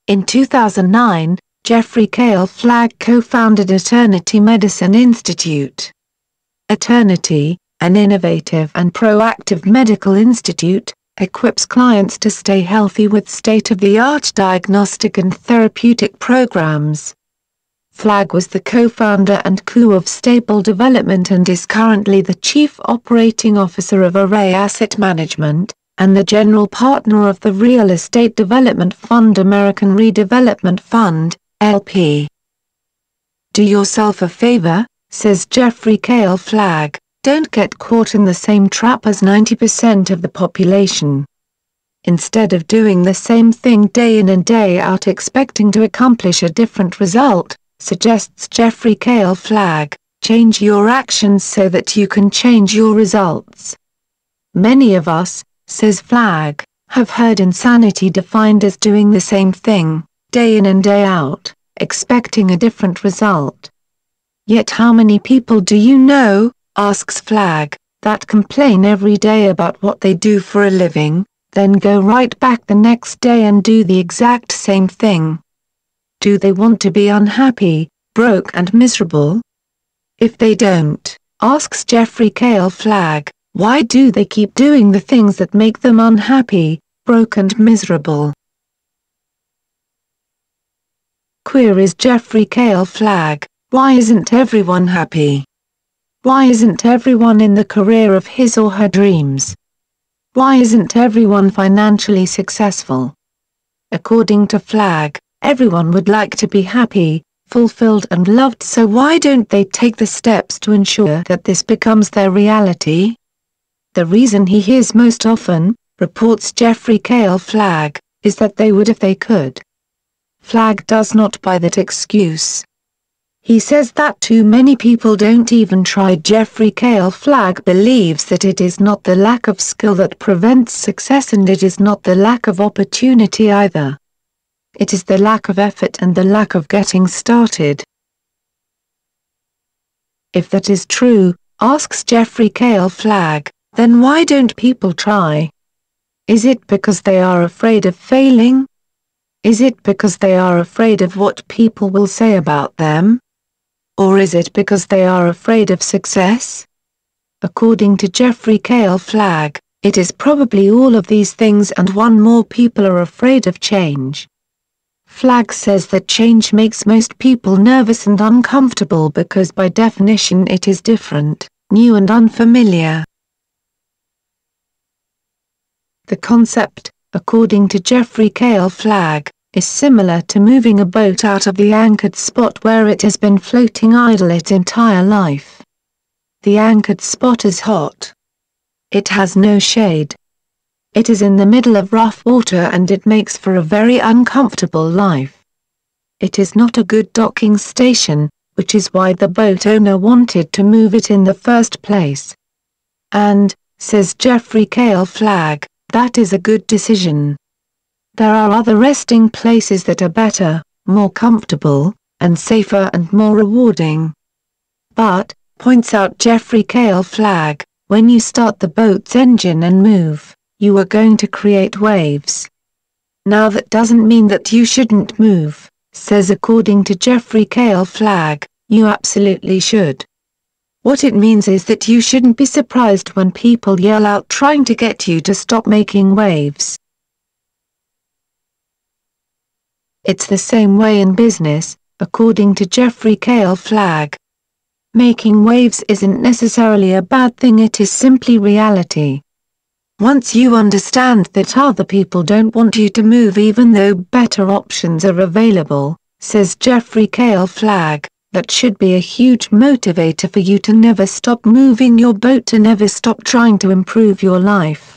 In 2009, Jeffrey Kale Flagg co-founded Eternity Medicine Institute. Eternity, an innovative and proactive medical institute, equips clients to stay healthy with state-of-the-art diagnostic and therapeutic programs. Flagg was the co-founder and COO of Stable Development and is currently the Chief Operating Officer of Array Asset Management, and the General Partner of the Real Estate Development Fund American Redevelopment Fund, LP. Do yourself a favor, says Jeffrey Kale Flagg, don't get caught in the same trap as 90% of the population. Instead of doing the same thing day in and day out expecting to accomplish a different result, suggests Jeffrey Kale Flagg, change your actions so that you can change your results. Many of us, says Flagg, have heard insanity defined as doing the same thing, day in and day out, expecting a different result. Yet how many people do you know, asks Flagg, that complain every day about what they do for a living, then go right back the next day and do the exact same thing? Do they want to be unhappy, broke and miserable? If they don't, asks Jeffrey Kale Flagg, why do they keep doing the things that make them unhappy, broke and miserable? Queries Jeffrey Kale Flagg, why isn't everyone happy? Why isn't everyone in the career of his or her dreams? Why isn't everyone financially successful? According to Flagg, everyone would like to be happy, fulfilled and loved, so why don't they take the steps to ensure that this becomes their reality? The reason he hears most often, reports Jeffrey Kale Flagg, is that they would if they could. Flagg does not buy that excuse. He says that too many people don't even try. Jeffrey Kale Flagg believes that it is not the lack of skill that prevents success, and it is not the lack of opportunity either. It is the lack of effort and the lack of getting started. If that is true, asks Jeffrey Kale Flagg, then why don't people try? Is it because they are afraid of failing? Is it because they are afraid of what people will say about them? Or is it because they are afraid of success? According to Jeffrey Kale Flagg, it is probably all of these things and one more. People are afraid of change. Flagg says that change makes most people nervous and uncomfortable because by definition it is different, new and unfamiliar. The concept, according to Jeffrey Kale Flagg, is similar to moving a boat out of the anchored spot where it has been floating idle its entire life. The anchored spot is hot. It has no shade. It is in the middle of rough water and it makes for a very uncomfortable life. It is not a good docking station, which is why the boat owner wanted to move it in the first place. And, says Jeffrey Kale Flagg, that is a good decision. There are other resting places that are better, more comfortable, and safer and more rewarding. But, points out Jeffrey Kale Flagg, when you start the boat's engine and move, you are going to create waves. Now that doesn't mean that you shouldn't move, says according to Jeffrey Kale Flagg, you absolutely should. What it means is that you shouldn't be surprised when people yell out trying to get you to stop making waves. It's the same way in business, according to Jeffrey Kale Flagg. Making waves isn't necessarily a bad thing, it is simply reality. Once you understand that other people don't want you to move even though better options are available, says Jeffrey Kale Flagg, that should be a huge motivator for you to never stop moving your boat, to never stop trying to improve your life.